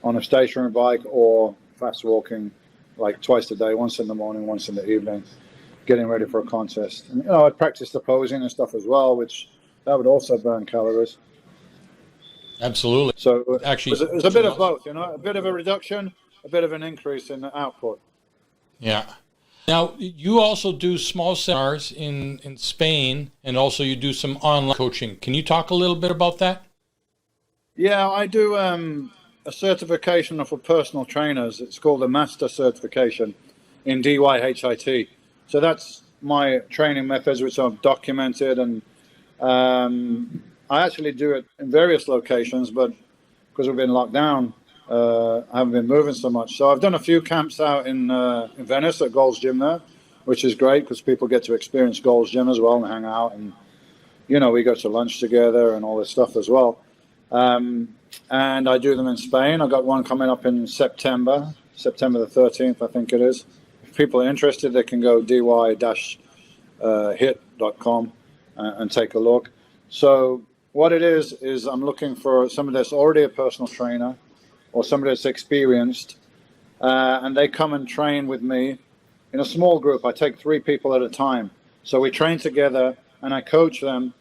on a stationary bike or fast walking, like twice a day, once in the morning, once in the evening, getting ready for a contest. And, I'd practice the posing and stuff as well, which that would also burn calories. Absolutely. So actually, it was a bit of both, a bit of a reduction, a bit of an increase in the output. Yeah. Now, you also do small seminars in Spain, and also you do some online coaching. Can you talk a little bit about that? Yeah, I do a certification for personal trainers. It's called a master certification in DYHIT. So that's my training methods, which I've documented, and I actually do it in various locations, but because we've been locked down, I haven't been moving so much. So I've done a few camps out in Venice at Gold's Gym there, which is great because people get to experience Gold's Gym as well and hang out. And, we go to lunch together and all this stuff as well. And I do them in Spain. I've got one coming up in September the 13th, I think it is. If people are interested, they can go dy-hit.com and take a look. So what it is I'm looking for somebody that's already a personal trainer or somebody that's experienced, and they come and train with me in a small group. I take 3 people at a time. So we train together and I coach them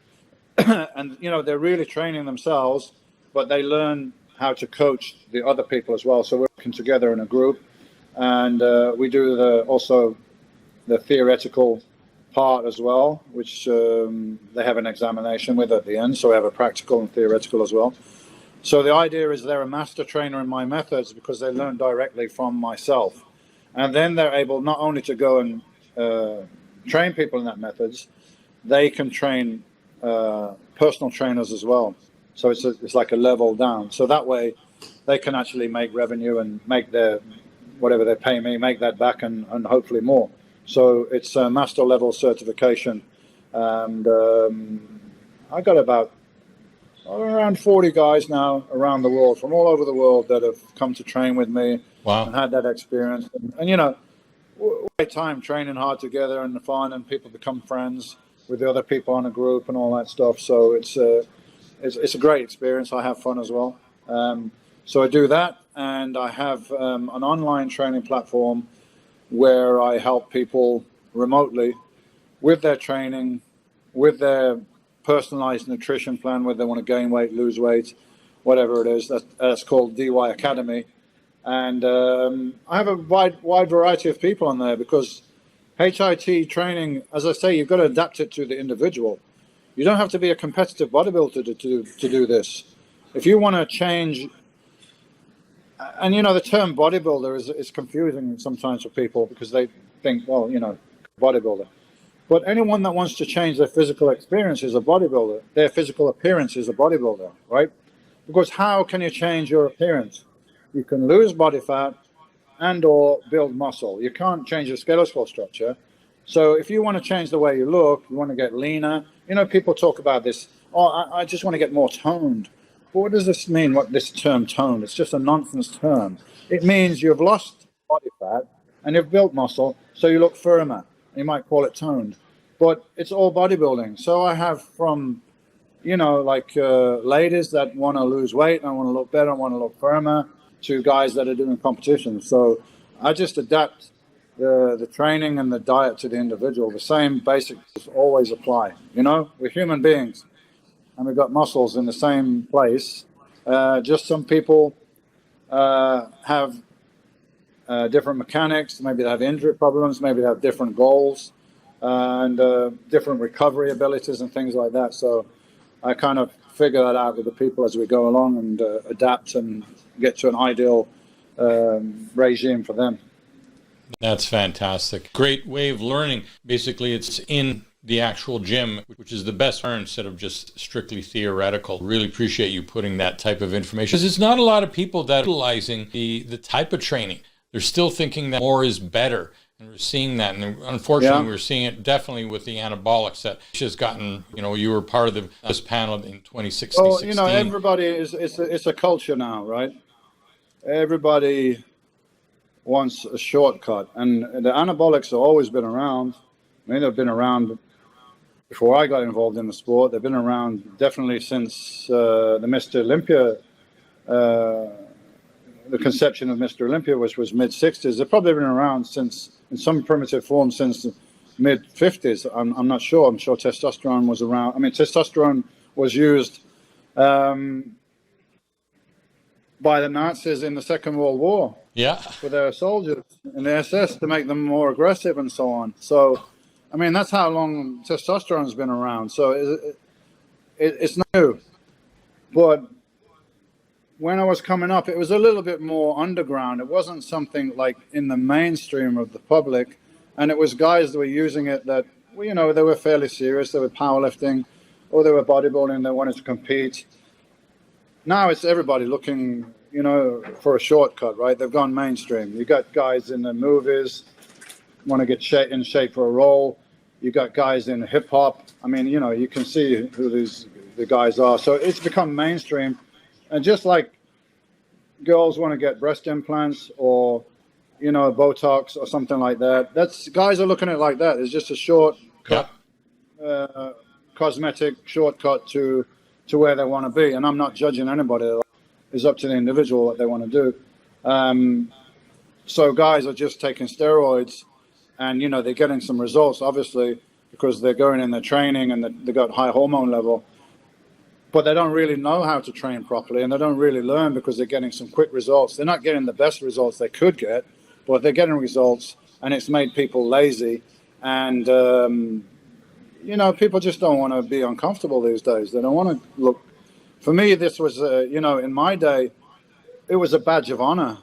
and, they're really training themselves, but they learn how to coach the other people as well. So we're working together in a group, and we do also the theoretical part as well, which they have an examination with at the end. So we have a practical and theoretical as well. So the idea is they're a master trainer in my methods because they learn directly from myself. And then they're able not only to go and train people in that methods, they can train personal trainers as well. So it's like a level down. So that way they can actually make revenue and make whatever they pay me, make that back and hopefully more. So it's a master level certification. And I got about around 40 guys now around the world, from all over the world, that have come to train with me. Wow. And had that experience. And great time training hard together and the fun, and people become friends with the other people on a group and all that stuff. So it's a great experience. I have fun as well. So I do that, and I have an online training platform where I help people remotely with their training, with their personalized nutrition plan, whether they want to gain weight, lose weight, whatever it is. That's called DY Academy. And I have a wide variety of people on there because HIT training, as I say, you've got to adapt it to the individual. You don't have to be a competitive bodybuilder to do this. If you want to change, and the term bodybuilder is confusing sometimes for people because they think, well, bodybuilder. But anyone that wants to change their physical experience is a bodybuilder. Their physical appearance is a bodybuilder, right? Because how can you change your appearance? You can lose body fat and or build muscle. You can't change your skeletal structure. So if you want to change the way you look, you want to get leaner. People talk about this, I just want to get more toned. But what does this mean, this term toned? It's just a nonsense term. It means you've lost body fat and you've built muscle, so you look firmer. You might call it toned. But it's all bodybuilding. So I have from, ladies that want to lose weight and want to look better and want to look firmer, to guys that are doing competitions. So I just adapt the training and the diet to the individual. The same basics always apply. We're human beings and we've got muscles in the same place Just some people have different mechanics. Maybe they have injury problems. Maybe they have different goals and different recovery abilities and things like that. So I kind of figure that out with the people as we go along and adapt and get to an ideal regime for them. That's fantastic. Great way of learning. Basically, it's in the actual gym, which is the best learn instead of just strictly theoretical. Really appreciate you putting that type of information. Because it's not a lot of people that are utilizing the type of training. They're still thinking that more is better. And we're seeing that. And unfortunately, we're seeing it definitely with the anabolics that has gotten, you were part of this panel in 2016. Well, everybody it's a culture now, right? Everybody wants a shortcut. And the anabolics have always been around. I mean, they've been around before I got involved in the sport. They've been around definitely since the Mr. Olympia, the conception of Mr. Olympia, which was mid-60s. They've probably been around since, in some primitive form, since the mid-50s. I'm not sure. I'm sure testosterone was around. I mean, testosterone was used by the Nazis in the Second World War. Yeah. For their soldiers in the SS to make them more aggressive and so on. So, I mean, that's how long testosterone's been around. So it's new. But when I was coming up, it was a little bit more underground. It wasn't something like in the mainstream of the public. And it was guys that were using it that, they were fairly serious. They were powerlifting or they were bodybuilding. They wanted to compete. Now it's everybody looking, for a shortcut, right? They've gone mainstream. You got guys in the movies want to get in shape for a role. You got guys in hip hop. I mean, you can see who the guys are. So it's become mainstream. And just like girls want to get breast implants or, Botox or something like that, guys are looking at it like that. It's just a shortcut, cosmetic shortcut to where they want to be. And I'm not judging anybody. It's up to the individual what they want to do. So guys are just taking steroids and, they're getting some results, obviously, because they're going in their training and they got high hormone level. But they don't really know how to train properly and they don't really learn because they're getting some quick results. They're not getting the best results they could get, but they're getting results and it's made people lazy. And, people just don't want to be uncomfortable these days. They don't want to look. For me, this was, in my day, it was a badge of honor.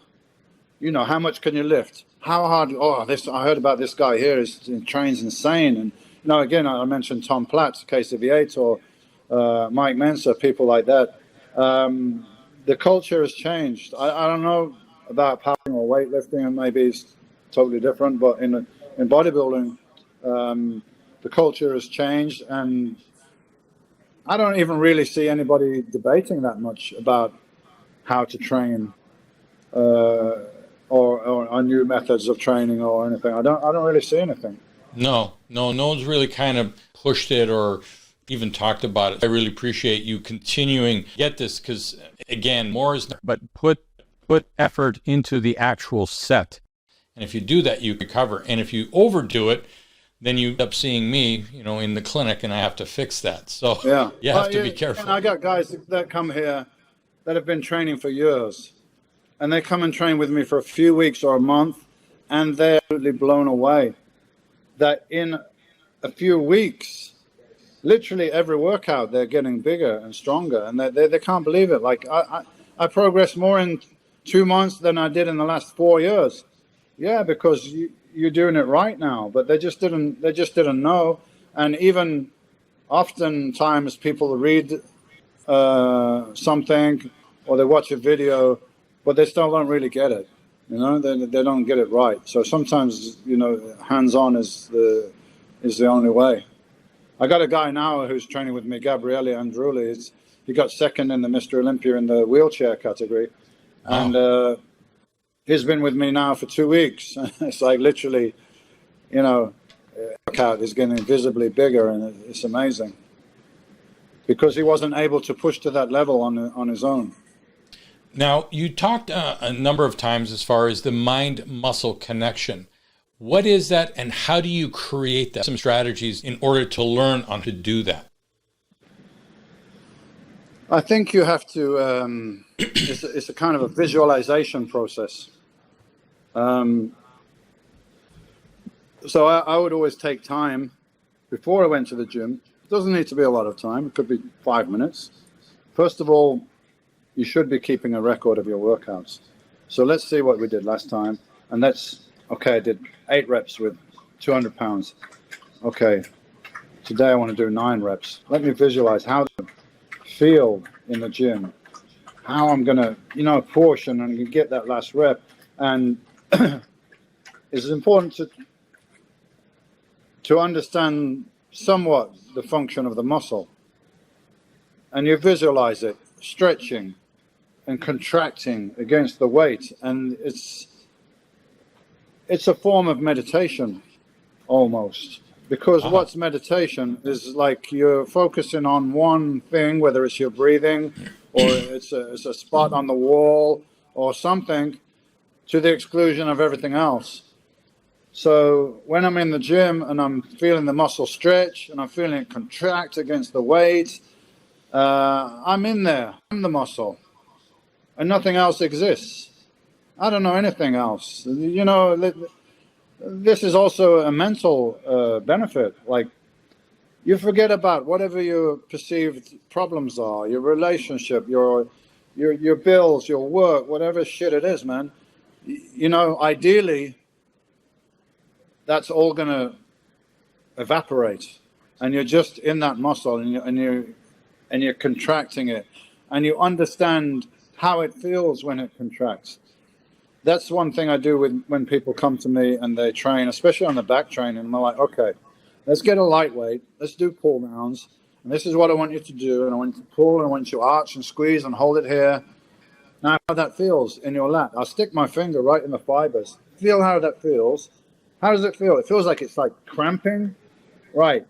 How much can you lift? How hard? I heard about this guy here. He trains insane. And, again, I mentioned Tom Platz, Casey Yates, or Mike Mentzer, people like that. The culture has changed. I don't know about power or weightlifting, and maybe it's totally different. But in bodybuilding, the culture has changed, and I don't even really see anybody debating that much about how to train or new methods of training or anything. I don't really see anything. No one's really kind of pushed it or even talked about it. I really appreciate you continuing to get this because, again, more is... But put effort into the actual set. And if you do that, you recover. And if you overdo it, then you end up seeing me, in the clinic, and I have to fix that. So you have to be careful. And I got guys that come here that have been training for years, and they come and train with me for a few weeks or a month, and they're absolutely blown away that in a few weeks, literally every workout, they're getting bigger and stronger, and they can't believe it. Like I progressed more in 2 months than I did in the last 4 years. Yeah, because you're doing it right now, but they just didn't know. And even oftentimes people read something or they watch a video, but they still don't really get it. They don't get it right. So sometimes hands-on is the only way. I got a guy now who's training with me, Gabriele Andrulli. He got second in the Mr. Olympia in the wheelchair category, and he's been with me now for 2 weeks. It's like literally, workout is getting visibly bigger, and it's amazing because he wasn't able to push to that level on his own. Now, you talked a number of times as far as the mind-muscle connection. What is that, and how do you create that? Some strategies in order to learn on to do that. I think you have to, it's a kind of a visualization process. So I would always take time before I went to the gym. It doesn't need to be a lot of time. It could be 5 minutes. First of all, you should be keeping a record of your workouts. So let's see what we did last time. And okay, I did 8 reps with 200 pounds. Okay, today I want to do 9 reps. Let me visualize how I feel in the gym, how I'm going to, push and get that last rep. And it's important to understand somewhat the function of the muscle. And you visualize it stretching and contracting against the weight. And it's a form of meditation almost. Because what's meditation is like you're focusing on one thing, whether it's your breathing or it's a spot on the wall or something, to the exclusion of everything else. So when I'm in the gym and I'm feeling the muscle stretch and I'm feeling it contract against the weight, I'm in there. I'm the muscle. And nothing else exists. I don't know anything else. This is also a mental benefit. Like, you forget about whatever your perceived problems are, your relationship, your bills, your work, whatever shit it is, man. Ideally, that's all going to evaporate, and you're just in that muscle, and you're contracting it, and you understand how it feels when it contracts. That's one thing I do when people come to me and they train, especially on the back training. I'm like, okay, let's get a lightweight, let's do pull downs, and this is what I want you to do, and I want you to pull, and I want you to arch and squeeze and hold it here. Now, how that feels in your lat. I'll stick my finger right in the fibers. Feel how that feels. How does it feel? It feels like it's like cramping. Right.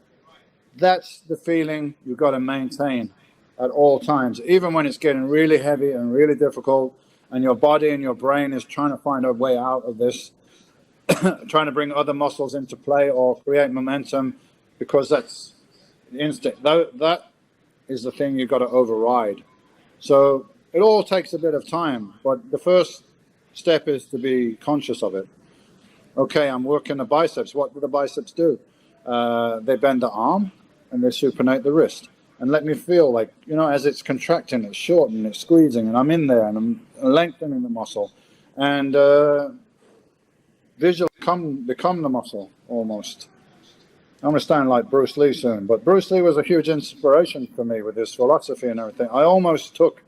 That's the feeling you've got to maintain at all times, even when it's getting really heavy and really difficult, and your body and your brain is trying to find a way out of this, trying to bring other muscles into play or create momentum, because that's the instinct. That is the thing you've got to override. So it all takes a bit of time, but the first step is to be conscious of it. Okay, I'm working the biceps. What do the biceps do? They bend the arm and they supinate the wrist. And let me feel like, as it's contracting, it's shortening, it's squeezing, and I'm in there and I'm lengthening the muscle. And visually become the muscle almost. I'm going to sound like Bruce Lee soon, but Bruce Lee was a huge inspiration for me with his philosophy and everything. I almost took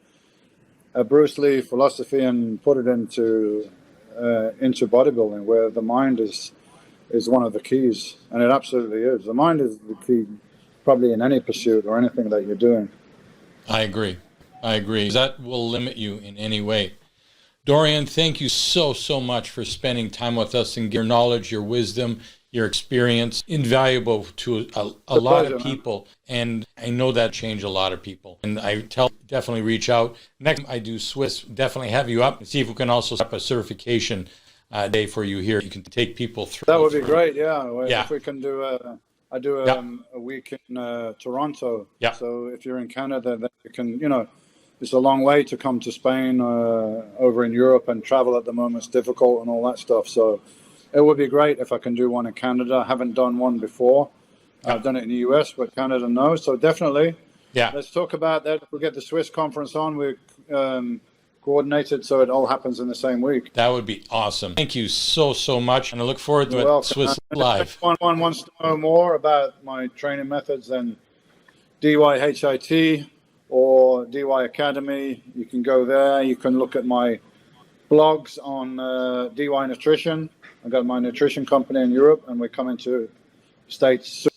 a Bruce Lee philosophy and put it into bodybuilding, where the mind is one of the keys, and it absolutely is. The mind is the key, probably in any pursuit or anything that you're doing. I agree. That will limit you in any way. Dorian, thank you so much for spending time with us and your knowledge, your wisdom, your experience, invaluable to a lot of people. Man. And I know that changed a lot of people. And definitely reach out. Next time I do Swiss, definitely have you up and see if we can also set up a certification day for you here. You can take people through. That would be great, yeah. If we can do I do a week in Toronto. Yeah. So if you're in Canada, then you can, it's a long way to come to Spain, over in Europe, and travel at the moment is difficult and all that stuff. So it would be great if I can do one in Canada. I haven't done one before. I've done it in the US, but Canada, no. So definitely, let's talk about that. If we get the Swiss conference on, we coordinated so it all happens in the same week. That would be awesome. Thank you so much, and I look forward to it. Swiss Live. If anyone wants to know more about my training methods, then DYHIT or DY Academy, you can go there. You can look at my blogs on DY Nutrition. I've got my nutrition company in Europe, and we're coming to States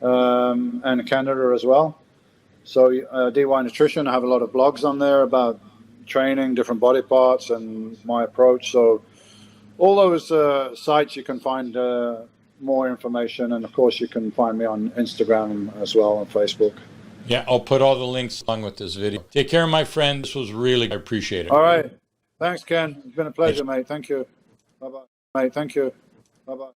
and Canada as well. So DY Nutrition, I have a lot of blogs on there about training, different body parts, and my approach. So all those sites you can find more information, and of course you can find me on Instagram as well, and Facebook. Yeah, I'll put all the links along with this video. Take care, my friend. This was I appreciate it. All right. Thanks, Ken. It's been a pleasure, mate. Thank you. Bye-bye. Mate, thank you. Bye-bye.